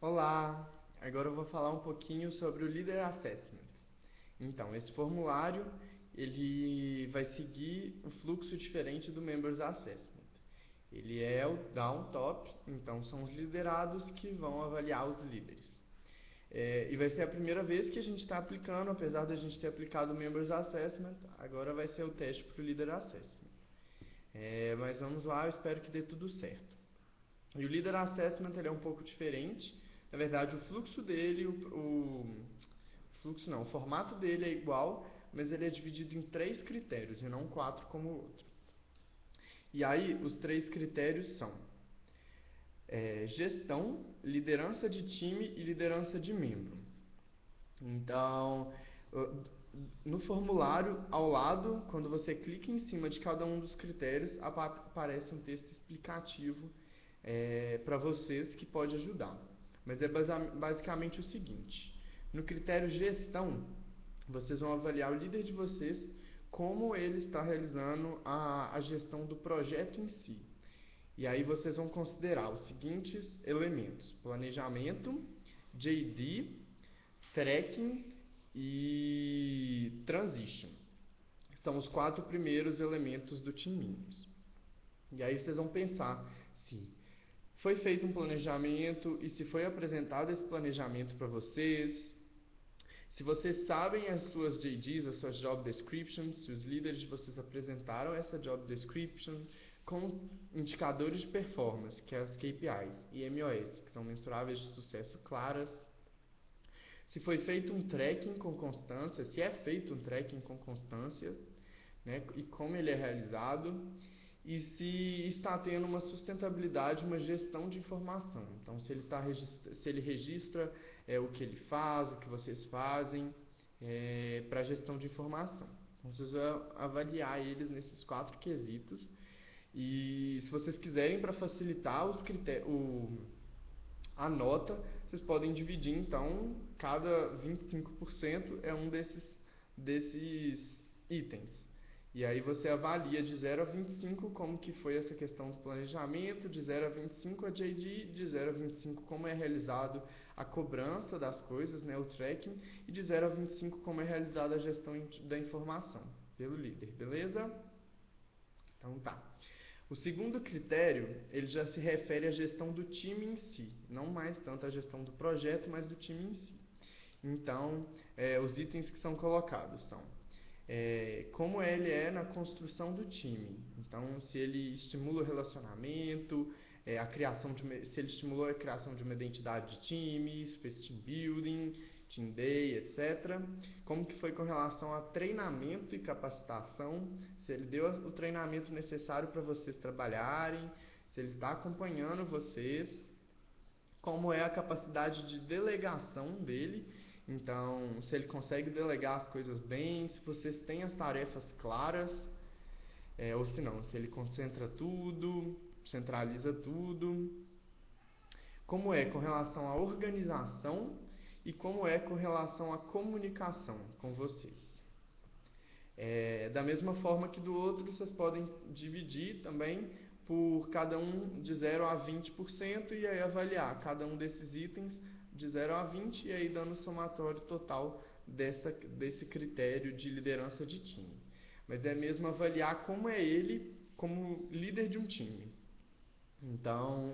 Olá, agora eu vou falar um pouquinho sobre o Leader Assessment. Então, esse formulário ele vai seguir um fluxo diferente do Members Assessment. Ele é o down-top, então são os liderados que vão avaliar os líderes. E vai ser a primeira vez que a gente está aplicando, apesar da gente ter aplicado o Members Assessment, agora vai ser o teste para o Leader Assessment. Mas vamos lá, eu espero que dê tudo certo. E o Leader Assessment ele é um pouco diferente. Na verdade, o fluxo dele, o formato dele é igual, mas ele é dividido em 3 critérios e não 4 como o outro. E aí, os 3 critérios são gestão, liderança de time e liderança de membro. Então, no formulário, ao lado, quando você clica em cima de cada um dos critérios, aparece um texto explicativo para vocês que pode ajudar. Mas é basicamente o seguinte: no critério gestão, vocês vão avaliar o líder de vocês, como ele está realizando a gestão do projeto em si. E aí vocês vão considerar os seguintes elementos: planejamento, JD, tracking e transition. São os 4 primeiros elementos do Team Minimums. E aí vocês vão pensar se foi feito um planejamento e se foi apresentado esse planejamento para vocês, se vocês sabem as suas JDs, as suas Job Descriptions, se os líderes de vocês apresentaram essa Job Description com indicadores de performance, que é as KPIs, e MOS, que são mensuráveis de sucesso claras. Se foi feito um tracking com constância, se é feito um tracking com constância, né, e como ele é realizado, e se está tendo uma sustentabilidade, uma gestão de informação. Então, se ele registra o que ele faz, o que vocês fazem para a gestão de informação. Então, vocês vão avaliar eles nesses 4 quesitos. E se vocês quiserem, para facilitar os a nota, vocês podem dividir, então, cada 25% é um desses itens. E aí você avalia de 0 a 25 como que foi essa questão do planejamento, de 0 a 25 a JD, de 0 a 25 como é realizado a cobrança das coisas, né, o tracking, e de 0 a 25 como é realizada a gestão da informação pelo líder, beleza? Então tá. O segundo critério, ele já se refere à gestão do time em si, não mais tanto à gestão do projeto, mas do time em si. Então, os itens que são colocados são como ele é na construção do time. Então, se ele estimula o relacionamento, se ele estimulou a criação de uma identidade de time, se fez team building, team day, etc. Como que foi com relação a treinamento e capacitação, se ele deu o treinamento necessário para vocês trabalharem, se ele está acompanhando vocês, como é a capacidade de delegação dele. Então, se ele consegue delegar as coisas bem, se vocês têm as tarefas claras, ou se não, se ele concentra tudo, centraliza tudo. Como é com relação à organização e como é com relação à comunicação com vocês. Da mesma forma que do outro, vocês podem dividir também por cada um de 0 a 20% e aí avaliar cada um desses itens de 0 a 20 e aí dando o somatório total desse critério de liderança de time. Mas é mesmo avaliar como é ele como líder de um time. Então,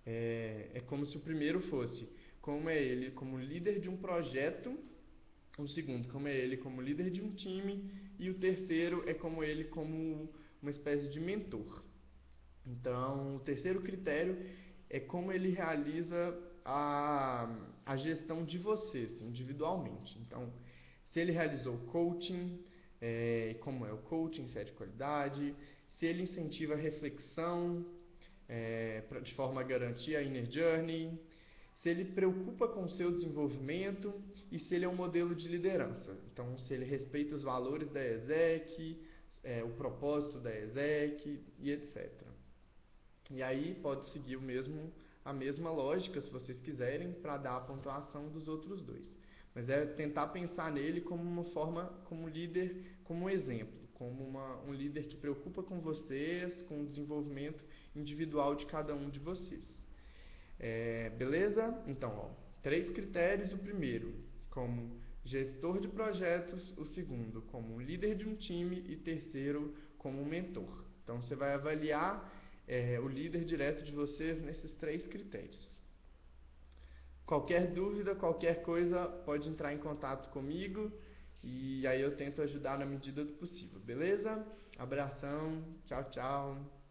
é como se o primeiro fosse como é ele como líder de um projeto, o segundo como é ele como líder de um time e o terceiro é como ele como uma espécie de mentor. Então, o terceiro critério é como ele realiza a gestão de vocês individualmente. Então, se ele realizou coaching, como é o coaching, se é de qualidade, se ele incentiva a reflexão de forma a garantir a inner journey, se ele preocupa com o seu desenvolvimento e se ele é um modelo de liderança. Então, se ele respeita os valores da ESEC, o propósito da ESEC e etc. E aí pode seguir a mesma lógica, se vocês quiserem, para dar a pontuação dos outros dois. Mas é tentar pensar nele como uma forma, como líder, como um exemplo, como um líder que preocupa com vocês, com o desenvolvimento individual de cada um de vocês. Beleza? Então, ó, 3 critérios: o primeiro como gestor de projetos, o segundo como líder de um time e terceiro como mentor. Então você vai avaliar o líder direto de vocês nesses 3 critérios. Qualquer dúvida, qualquer coisa, pode entrar em contato comigo e aí eu tento ajudar na medida do possível, beleza? Abração, tchau, tchau.